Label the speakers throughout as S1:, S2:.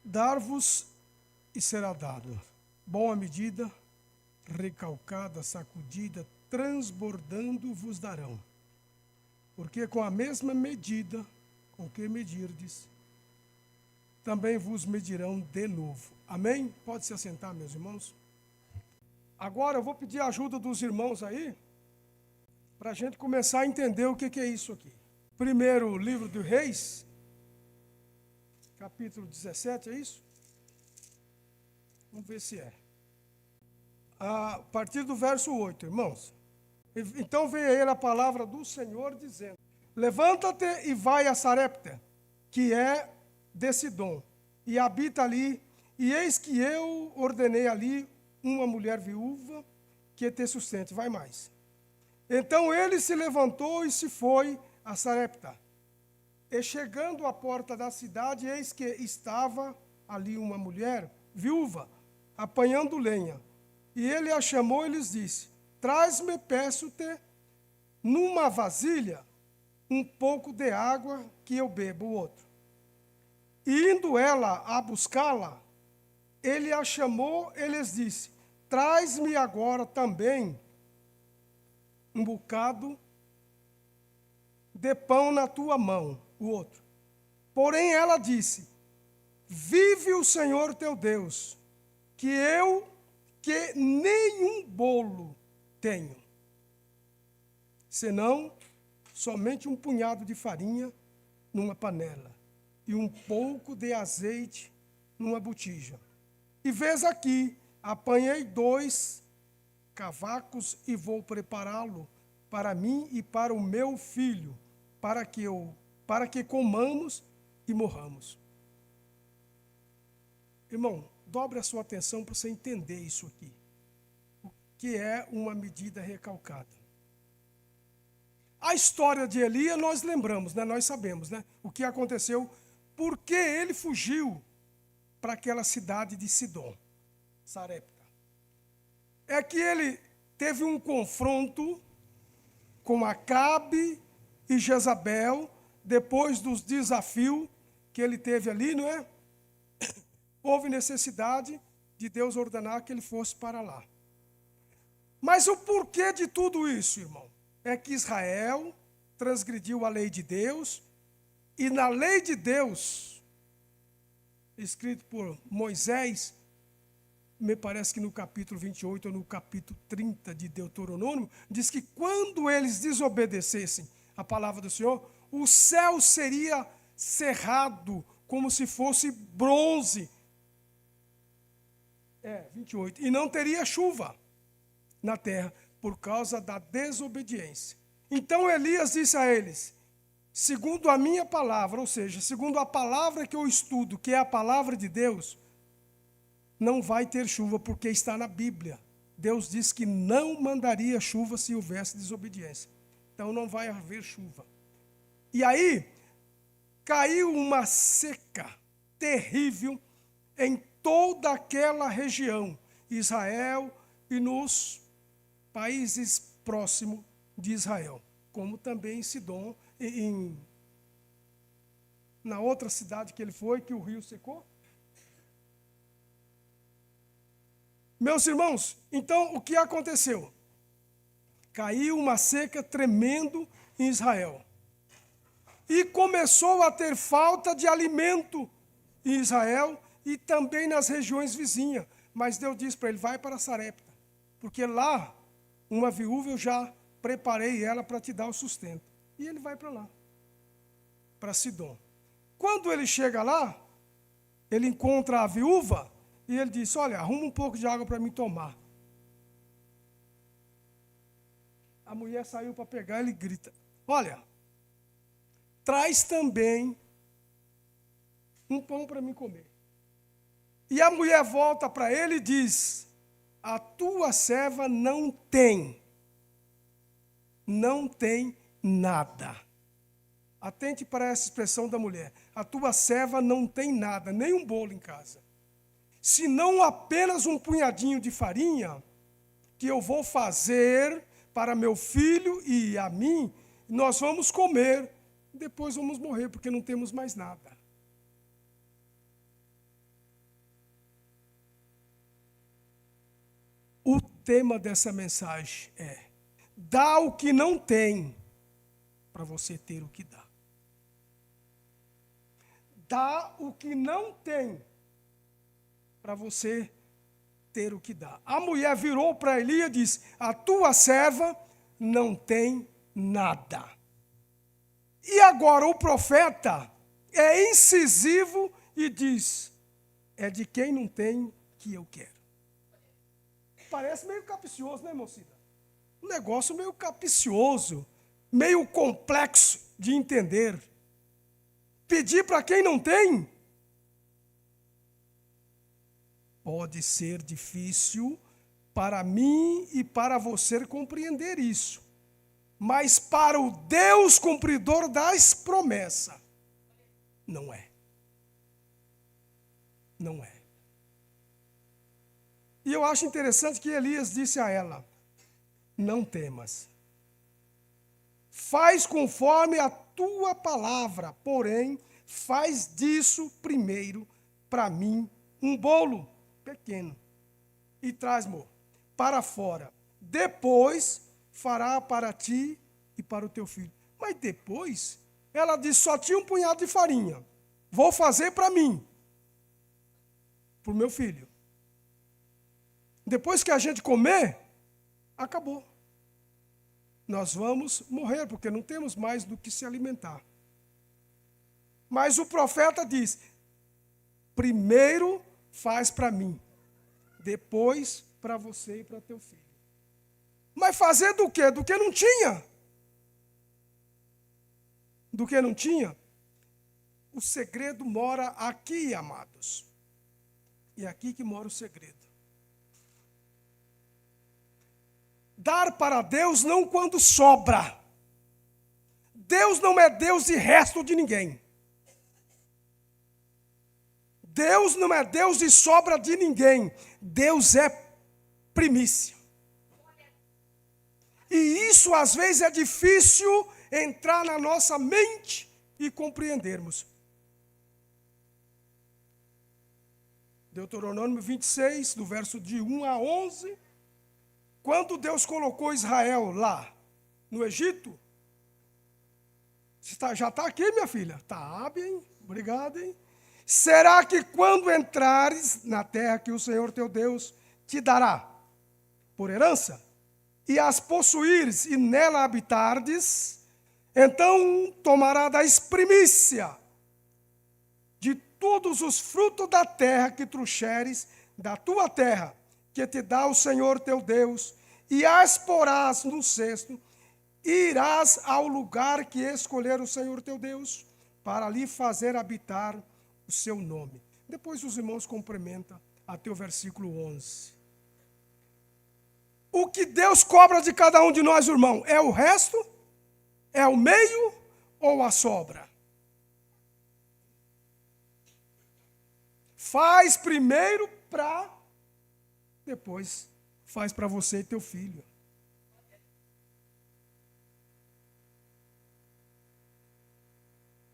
S1: Dar-vos e será dado. Boa medida, recalcada, sacudida, transbordando vos darão. Porque com a mesma medida com que medirdes, também vos medirão de novo. Amém? Pode se assentar, meus irmãos. Agora eu vou pedir a ajuda dos irmãos aí, para a gente começar a entender o que é isso aqui. Primeiro livro do Reis, capítulo 17, é isso? Vamos ver se é. A partir do verso 8, irmãos. Então veio a ele a palavra do Senhor dizendo: levanta-te e vai a Sarepta, que é de Sidom, e habita ali, e eis que eu ordenei ali uma mulher viúva que te sustente. Vai mais. Então ele se levantou e se foi a Sarepta. E chegando à porta da cidade, eis que estava ali uma mulher viúva, apanhando lenha. E ele a chamou e lhes disse: traz-me, peço-te, numa vasilha, um pouco de água que eu bebo. O outro. E indo ela a buscá-la, ele a chamou e lhes disse: traz-me agora também um bocado de pão na tua mão. O outro. Porém ela disse: vive o Senhor teu Deus, que nenhum bolo tenho, senão somente um punhado de farinha numa panela e um pouco de azeite numa botija. E vês aqui, apanhei 2 cavacos e vou prepará-lo para mim e para o meu filho, para que comamos e morramos. Irmão, dobre a sua atenção para você entender isso aqui. O que é uma medida recalcada? A história de Elias nós lembramos, né? Nós sabemos, né? O que aconteceu, por que ele fugiu para aquela cidade de Sidom, Sarepta. É que ele teve um confronto com Acabe e Jezabel, depois dos desafios que ele teve ali, não é? Houve necessidade de Deus ordenar que ele fosse para lá. Mas o porquê de tudo isso, irmão? É que Israel transgrediu a lei de Deus, e na lei de Deus, escrito por Moisés, me parece que no capítulo 28 ou no capítulo 30 de Deuteronômio, diz que quando eles desobedecessem a palavra do Senhor, o céu seria cerrado como se fosse bronze. 28. E não teria chuva na terra por causa da desobediência. Então Elias disse a eles: segundo a minha palavra, ou seja, segundo a palavra que eu estudo, que é a palavra de Deus, não vai ter chuva, porque está na Bíblia. Deus disse que não mandaria chuva se houvesse desobediência. Então não vai haver chuva. E aí, caiu uma seca terrível em toda aquela região, Israel e nos países próximos de Israel, como também em Sidom, na outra cidade que ele foi, que o rio secou. Meus irmãos, então o que aconteceu? Caiu uma seca tremendo em Israel. E começou a ter falta de alimento em Israel e também nas regiões vizinhas. Mas Deus disse para ele: vai para Sarepta, porque lá, uma viúva, eu já preparei ela para te dar o sustento. E ele vai para lá, para Sidom. Quando ele chega lá, ele encontra a viúva, e ele diz: olha, arruma um pouco de água para mim tomar. A mulher saiu para pegar, ele grita: olha, traz também um pão para mim comer. E a mulher volta para ele e diz: a tua serva não tem nada. Atente para essa expressão da mulher: a tua serva não tem nada, nem um bolo em casa, senão apenas um punhadinho de farinha, que eu vou fazer para meu filho e a mim, nós vamos comer, depois vamos morrer, porque não temos mais nada. O tema dessa mensagem é: dá o que não tem para você ter o que dá. Dá o que não tem para você ter o que dá. A mulher virou para Eli e disse: a tua serva não tem nada. E agora o profeta é incisivo e diz: é de quem não tem que eu quero. Parece meio capcioso, né, mocinha? Um negócio meio capcioso, meio complexo de entender. Pedir para quem não tem pode ser difícil para mim e para você compreender isso. Mas para o Deus cumpridor das promessas, não é. Não é. E eu acho interessante que Elias disse a ela: não temas. Faz conforme a tua palavra, porém, faz disso primeiro para mim um bolo pequeno e traz-mo para fora. Depois fará para ti e para o teu filho. Mas depois, ela disse: só tinha um punhado de farinha. Vou fazer para mim, para o meu filho. Depois que a gente comer, acabou. Nós vamos morrer, porque não temos mais do que se alimentar. Mas o profeta diz: primeiro faz para mim, depois para você e para teu filho. Mas fazer do quê? Do que não tinha. Do que não tinha. O segredo mora aqui, amados. E é aqui que mora o segredo. Dar para Deus não quando sobra. Deus não é Deus de resto de ninguém. Deus não é Deus de sobra de ninguém. Deus é primícia. E isso às vezes é difícil entrar na nossa mente e compreendermos. Deuteronômio 26, do verso de 1 a 11. Quando Deus colocou Israel lá no Egito, já está aqui, minha filha? Está bem, obrigado, hein? Será que quando entrares na terra que o Senhor teu Deus te dará por herança, e as possuires e nela habitardes, então tomará das primícia de todos os frutos da terra que trouxeres da tua terra, que te dá o Senhor teu Deus, e as porás no cesto, e irás ao lugar que escolher o Senhor teu Deus, para ali fazer habitar o seu nome. Depois os irmãos complementam até o versículo 11. O que Deus cobra de cada um de nós, irmão, é o resto? É o meio ou a sobra? Faz primeiro para, depois faz para você e teu filho.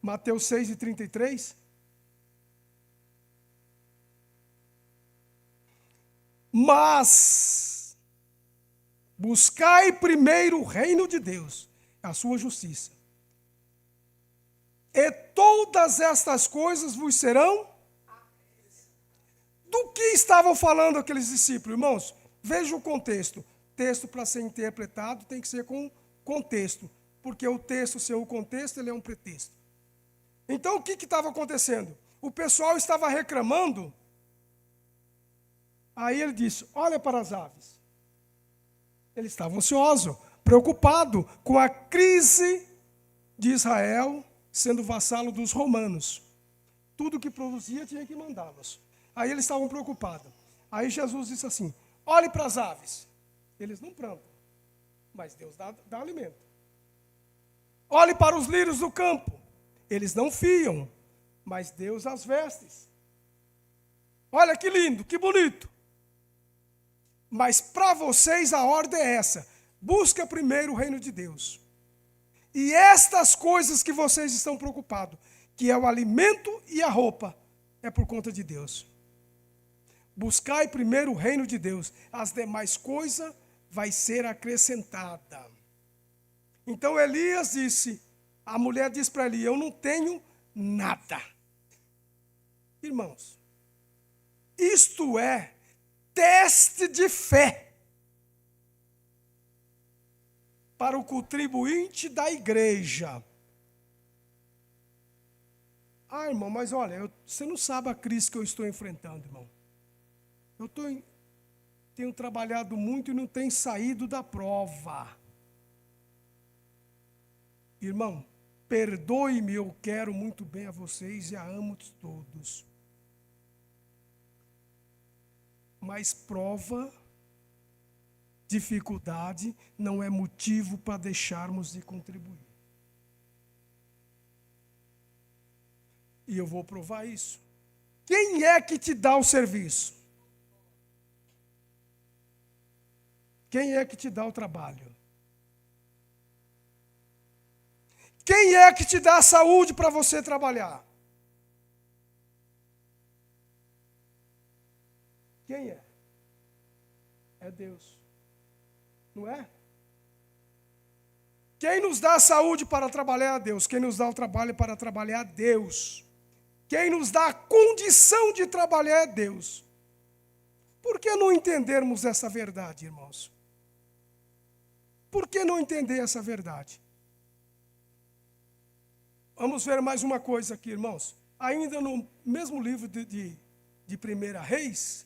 S1: Mateus 6:33. Mas buscai primeiro o reino de Deus, a sua justiça, e todas estas coisas vos serão. Do que estavam falando aqueles discípulos, irmãos? Veja o contexto. Texto, para ser interpretado, tem que ser com contexto, porque o texto, sem o contexto, ele é um pretexto. Então, o que estava acontecendo? O pessoal estava reclamando. Aí ele disse: olha para as aves. Ele estava ansioso, preocupado com a crise de Israel sendo vassalo dos romanos. Tudo que produzia tinha que mandá-los. Aí eles estavam preocupados. Aí Jesus disse assim: olhe para as aves. Eles não plantam, mas Deus dá alimento. Olhe para os lírios do campo. Eles não fiam, mas Deus as veste. Olha que lindo, que bonito. Mas para vocês a ordem é essa: busca primeiro o reino de Deus. E estas coisas que vocês estão preocupados, que é o alimento e a roupa, é por conta de Deus. Buscai primeiro o reino de Deus, as demais coisas vai ser acrescentada. Então Elias disse, a mulher disse para ele, eu não tenho nada. Irmãos, isto é teste de fé para o contribuinte da igreja. Ah, irmão, mas olha, você não sabe a crise que eu estou enfrentando, irmão. Tenho trabalhado muito e não tenho saído da prova. Irmão, perdoe-me, eu quero muito bem a vocês e a amo todos. Mas prova, dificuldade, não é motivo para deixarmos de contribuir. E eu vou provar isso. Quem é que te dá o serviço? Quem é que te dá o trabalho? Quem é que te dá a saúde para você trabalhar? Quem é? É Deus. Não é? Quem nos dá a saúde para trabalhar é Deus. Quem nos dá o trabalho para trabalhar é Deus. Quem nos dá a condição de trabalhar é Deus. Por que não entendermos essa verdade, irmãos? Por que não entender essa verdade? Vamos ver mais uma coisa aqui, irmãos. Ainda no mesmo livro de 1 Reis,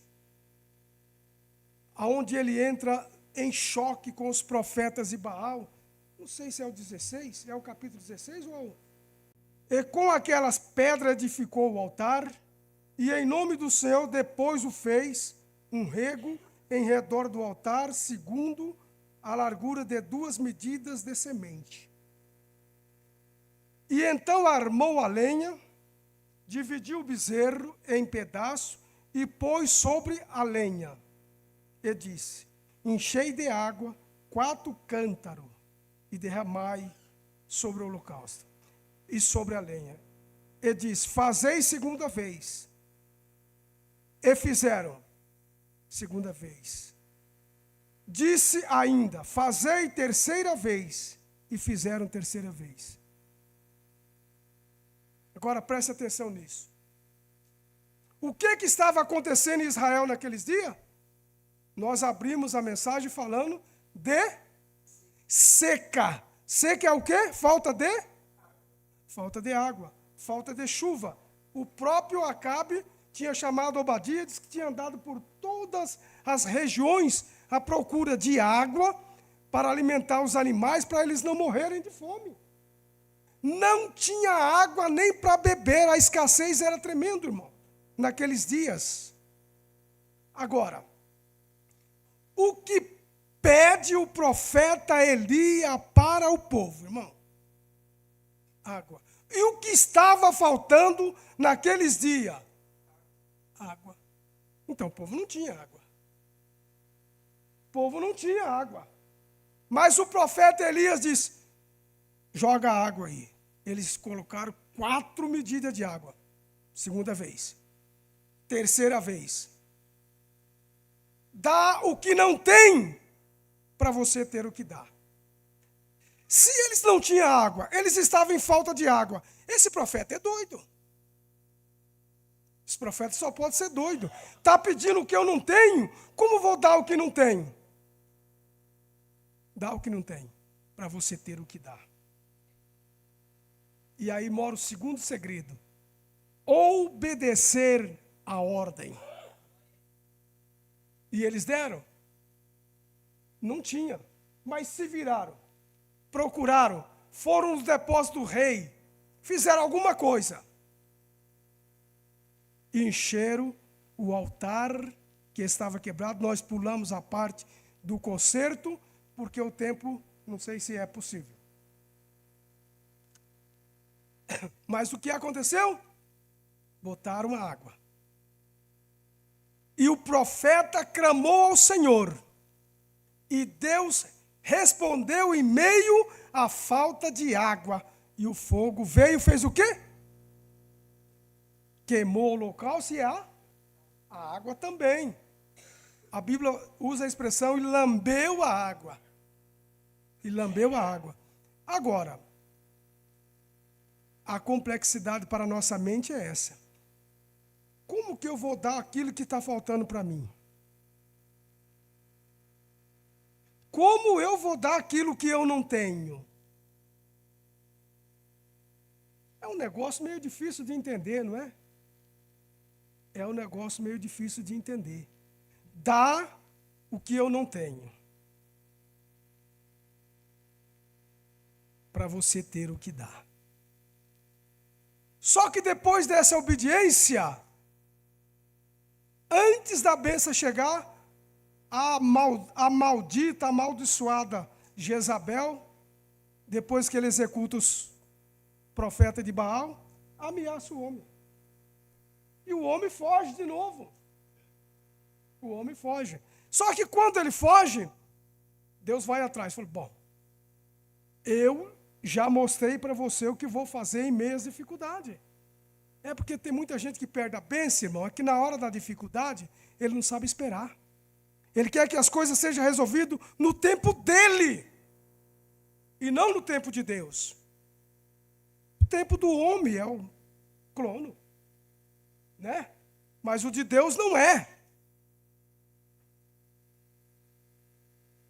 S1: onde ele entra em choque com os profetas de Baal. Não sei se é o 16, é o capítulo 16 ou... E com aquelas pedras edificou o altar, e em nome do Senhor depois o fez um rego em redor do altar, segundo a largura de 2 medidas de semente. E então armou a lenha, dividiu o bezerro em pedaços e pôs sobre a lenha. E disse, enchei de água 4 cântaros e derramai sobre o holocausto e sobre a lenha. E disse, fazei segunda vez. E fizeram segunda vez. Disse ainda, fazei terceira vez. E fizeram terceira vez. Agora preste atenção nisso. O que estava acontecendo em Israel naqueles dias? Nós abrimos a mensagem falando de seca. Seca é o quê? Falta de água, falta de chuva. O próprio Acabe tinha chamado Obadia, disse que tinha andado por todas as regiões à procura de água para alimentar os animais, para eles não morrerem de fome. Não tinha água nem para beber, a escassez era tremenda, irmão, naqueles dias. Agora, o que pede o profeta Elias para o povo, irmão? Água. E o que estava faltando naqueles dias? Água. Então o povo não tinha água. O povo não tinha água. Mas o profeta Elias disse, joga água aí. Eles colocaram 4 medidas de água. Segunda vez. Terceira vez. Dá o que não tem para você ter o que dá. Se eles não tinham água, eles estavam em falta de água. Esse profeta é doido. Esse profeta só pode ser doido. Está pedindo o que eu não tenho? Como vou dar o que não tenho? Dá o que não tem, para você ter o que dá. E aí mora o segundo segredo. Obedecer a ordem. E eles deram? Não tinha, mas se viraram. Procuraram, foram nos depósitos do rei, fizeram alguma coisa. Encheram o altar que estava quebrado. Nós pulamos a parte do conserto, porque o templo, não sei se é possível. Mas o que aconteceu? Botaram a água. E o profeta clamou ao Senhor. E Deus respondeu em meio à falta de água. E o fogo veio e fez o quê? Queimou o holocausto e a A água também. A Bíblia usa a expressão e lambeu a água. E lambeu a água. Agora, a complexidade para a nossa mente é essa. Como que eu vou dar aquilo que está faltando para mim? Como eu vou dar aquilo que eu não tenho? É um negócio meio difícil de entender, não é? É um negócio meio difícil de entender. Dar o que eu não tenho. Para você ter o que dá. Só que depois dessa obediência, antes da bênção chegar, a maldita, amaldiçoada Jezabel, depois que ele executa os profetas de Baal, ameaça o homem. E o homem foge de novo. O homem foge. Só que quando ele foge, Deus vai atrás. Fala, bom, eu já mostrei para você o que vou fazer em meio às dificuldades. É porque tem muita gente que perde a bênção, irmão, é que na hora da dificuldade, ele não sabe esperar. Ele quer que as coisas sejam resolvidas no tempo dele, e não no tempo de Deus. O tempo do homem é o crono, né? Mas o de Deus não é.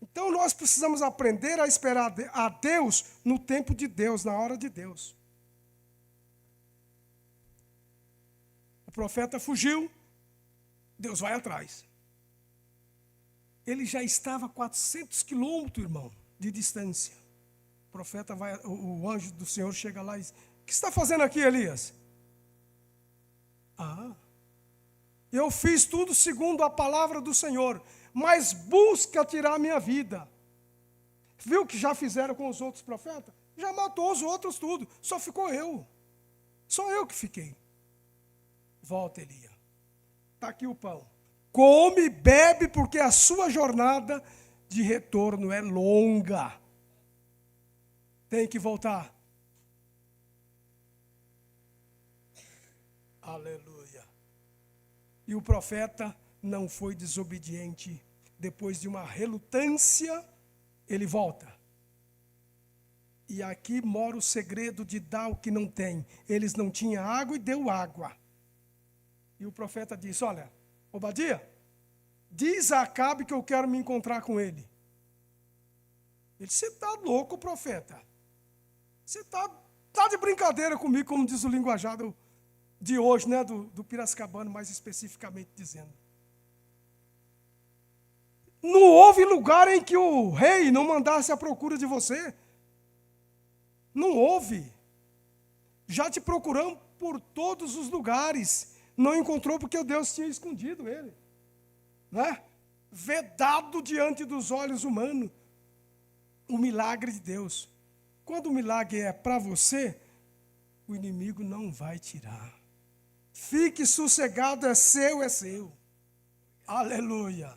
S1: Então nós precisamos aprender a esperar a Deus no tempo de Deus, na hora de Deus. O profeta fugiu, Deus vai atrás. Ele já estava a 400 quilômetros, irmão, de distância. O profeta vai, o anjo do Senhor chega lá e diz, o que você está fazendo aqui, Elias? Eu fiz tudo segundo a palavra do Senhor, mas busca tirar a minha vida. Viu o que já fizeram com os outros profetas? Já matou os outros tudo, só ficou eu. Só eu que fiquei. Volta, Elias. Está aqui o pão. Come e bebe, porque a sua jornada de retorno é longa. Tem que voltar. Aleluia. E o profeta não foi desobediente. Depois de uma relutância, ele volta. E aqui mora o segredo de dar o que não tem. Eles não tinham água e deu água. E o profeta disse, olha, Obadia, diz a Acabe que eu quero me encontrar com ele. Ele disse, você está louco, profeta? Você está de brincadeira comigo, como diz o linguajado de hoje, né, do Piracicabano, mais especificamente dizendo. Não houve lugar em que o rei não mandasse à procura de você. Não houve. Já te procuramos por todos os lugares. Não encontrou porque o Deus tinha escondido ele. Né? Vedado diante dos olhos humanos. O milagre de Deus. Quando o milagre é para você, o inimigo não vai tirar. Fique sossegado, é seu, é seu. Aleluia.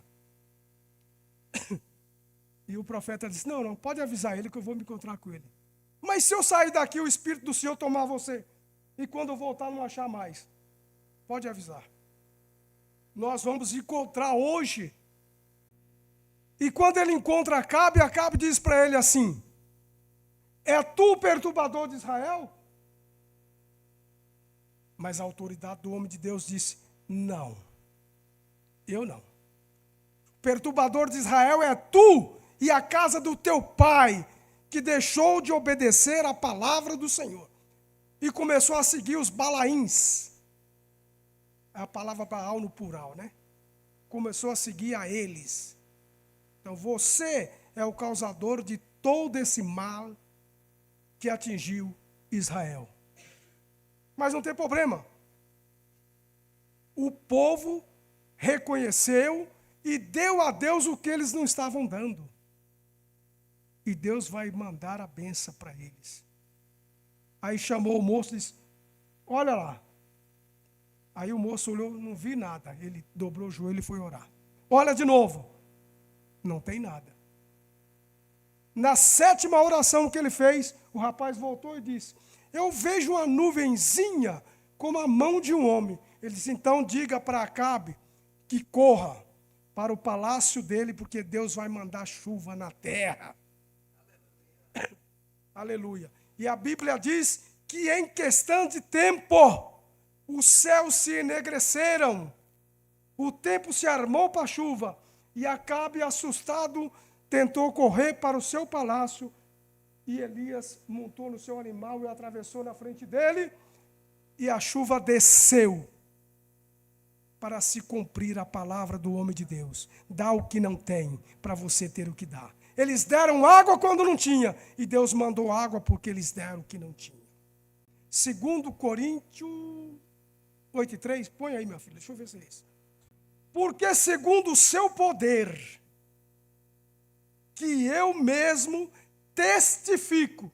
S1: E o profeta disse, não, pode avisar ele que eu vou me encontrar com ele. Mas se eu sair daqui, o Espírito do Senhor tomar você, e quando eu voltar não achar mais, pode avisar. Nós vamos encontrar hoje. E quando ele encontra Acabe diz para ele assim, é tu o perturbador de Israel? Mas a autoridade do homem de Deus disse, não, eu não. O perturbador de Israel é tu e a casa do teu pai, que deixou de obedecer a palavra do Senhor e começou a seguir os balaíns. É a palavra Baal no plural, né? Começou a seguir a eles. Então você é o causador de todo esse mal que atingiu Israel. Mas não tem problema. O povo reconheceu e deu a Deus o que eles não estavam dando. E Deus vai mandar a bênção para eles. Aí chamou o moço e disse, olha lá. Aí o moço olhou, não vi nada. Ele dobrou o joelho e foi orar. Olha de novo. Não tem nada. Na 7ª oração que ele fez, o rapaz voltou e disse, eu vejo uma nuvenzinha como a mão de um homem. Ele disse, então diga para Acabe que corra para o palácio dele, porque Deus vai mandar chuva na terra. Aleluia. E a Bíblia diz que em questão de tempo, os céus se enegreceram, o tempo se armou para a chuva, e Acabe, assustado, tentou correr para o seu palácio, e Elias montou no seu animal e atravessou na frente dele, e a chuva desceu, para se cumprir a palavra do homem de Deus. Dá o que não tem, para você ter o que dá. Eles deram água quando não tinha, e Deus mandou água porque eles deram o que não tinha. 2 Coríntios 8:3, põe aí, minha filha, deixa eu ver se é isso. Porque segundo o seu poder, que eu mesmo testifico,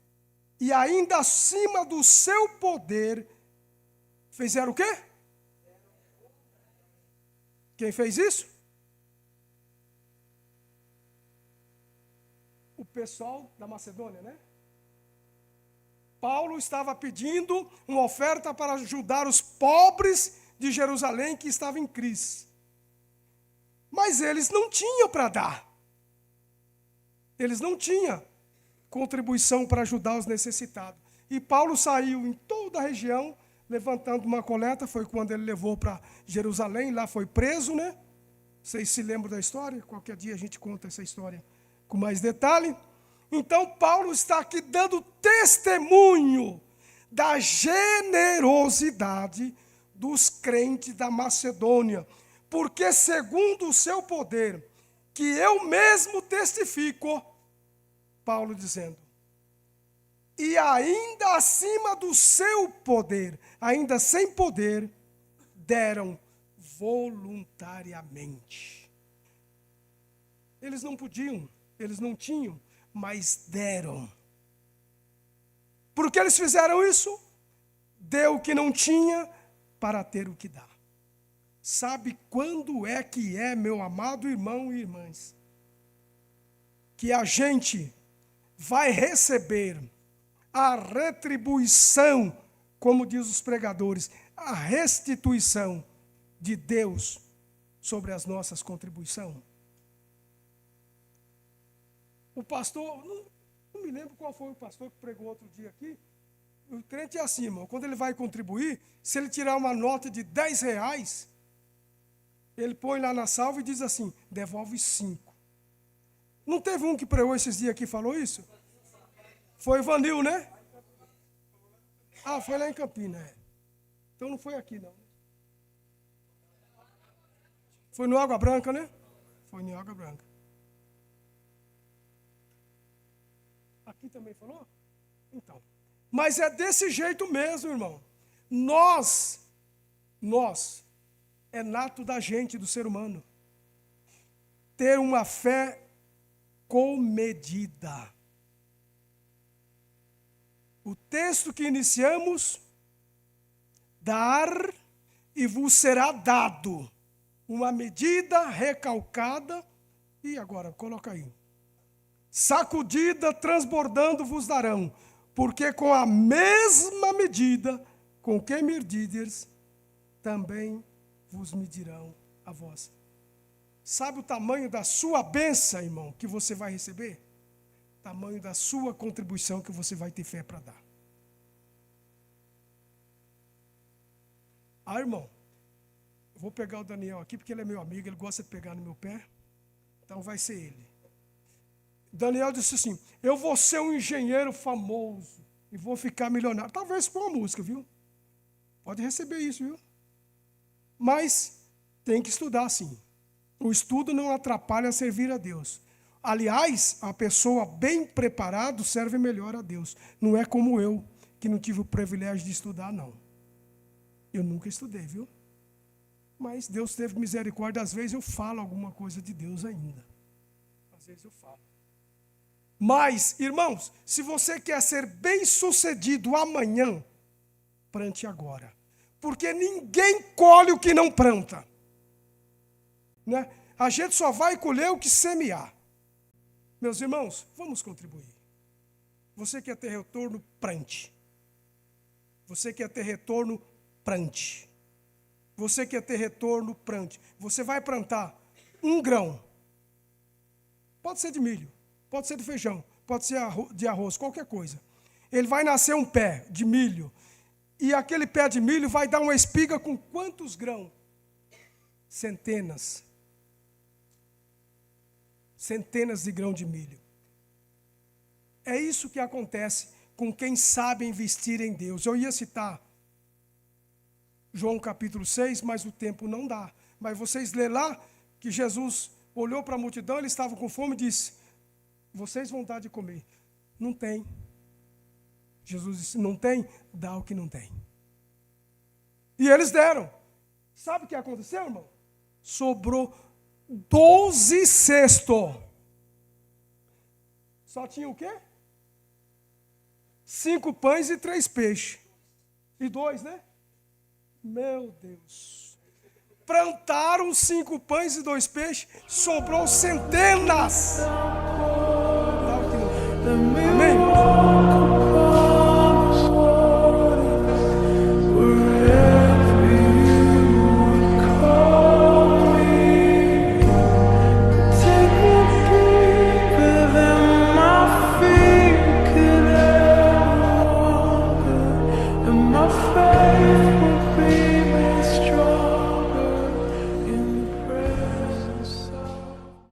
S1: e ainda acima do seu poder, fizeram o quê? Quem fez isso? O pessoal da Macedônia, né? Paulo estava pedindo uma oferta para ajudar os pobres de Jerusalém que estavam em crise. Mas eles não tinham para dar. Eles não tinham contribuição para ajudar os necessitados. E Paulo saiu em toda a região, levantando uma coleta. Foi quando ele levou para Jerusalém, lá foi preso, né? Vocês se lembram da história? Qualquer dia a gente conta essa história com mais detalhe. Então Paulo está aqui dando testemunho da generosidade dos crentes da Macedônia, porque segundo o seu poder, que eu mesmo testifico, Paulo dizendo, e ainda acima do seu poder, ainda sem poder, deram voluntariamente. Eles não podiam, eles não tinham, mas deram. Por que eles fizeram isso? Deu o que não tinha para ter o que dá. Sabe quando é que é, meu amado irmão e irmãs, que a gente vai receber a retribuição, como diz os pregadores, a restituição de Deus sobre as nossas contribuições? O pastor, não me lembro qual foi o pastor que pregou outro dia aqui. O crente é assim, irmão, quando ele vai contribuir, se ele tirar uma nota de R$10, ele põe lá na salva e diz assim, devolve 5. Não teve um que pregou esses dias aqui e falou isso? Foi Ivanil, né? Ah, foi lá em Campinas, é. Então não foi aqui, não. Foi no Água Branca, né? Foi no Água Branca. Aqui também falou? Então. Mas é desse jeito mesmo, irmão. Nós, é nato da gente, do ser humano, ter uma fé comedida. O texto que iniciamos, dar e vos será dado uma medida recalcada, e agora, coloca aí. Sacudida, transbordando vos darão, porque com a mesma medida com que medides, também vos medirão a vós. Sabe o tamanho da sua bênção, irmão, que você vai receber? O tamanho da sua contribuição que você vai ter fé para dar. Ah, irmão, eu vou pegar o Daniel aqui, porque ele é meu amigo, ele gosta de pegar no meu pé, então vai ser ele. Daniel disse assim, eu vou ser um engenheiro famoso e vou ficar milionário. Talvez por uma música, viu? Pode receber isso, viu? Mas tem que estudar, sim. O estudo não atrapalha a servir a Deus. Aliás, a pessoa bem preparada serve melhor a Deus. Não é como eu, que não tive o privilégio de estudar, não. Eu nunca estudei, viu? Mas Deus teve misericórdia. Às vezes eu falo alguma coisa de Deus ainda. Às vezes eu falo. Mas, irmãos, se você quer ser bem-sucedido amanhã, plante agora. Porque ninguém colhe o que não planta. Né? A gente só vai colher o que semear. Meus irmãos, vamos contribuir. Você quer ter retorno, plante. Você quer ter retorno, plante. Você quer ter retorno, plante. Você vai plantar 1 grão. Pode ser de milho, pode ser de feijão, pode ser de arroz, qualquer coisa. Ele vai nascer um pé de milho. E aquele pé de milho vai dar uma espiga com quantos grãos? Centenas. Centenas de grãos de milho. É isso que acontece com quem sabe investir em Deus. Eu ia citar João capítulo 6, mas o tempo não dá. Mas vocês lê lá que Jesus olhou para a multidão, eles estavam com fome e disse: vocês vão dar de comer. Não tem. Jesus disse: não tem? Dá o que não tem. E eles deram. Sabe o que aconteceu, irmão? Sobrou 12 cestos. Só tinha o quê? 5 pães e 3 peixes. E 2, né? Meu Deus. Plantaram 5 pães e 2 peixes, sobrou centenas. Amém?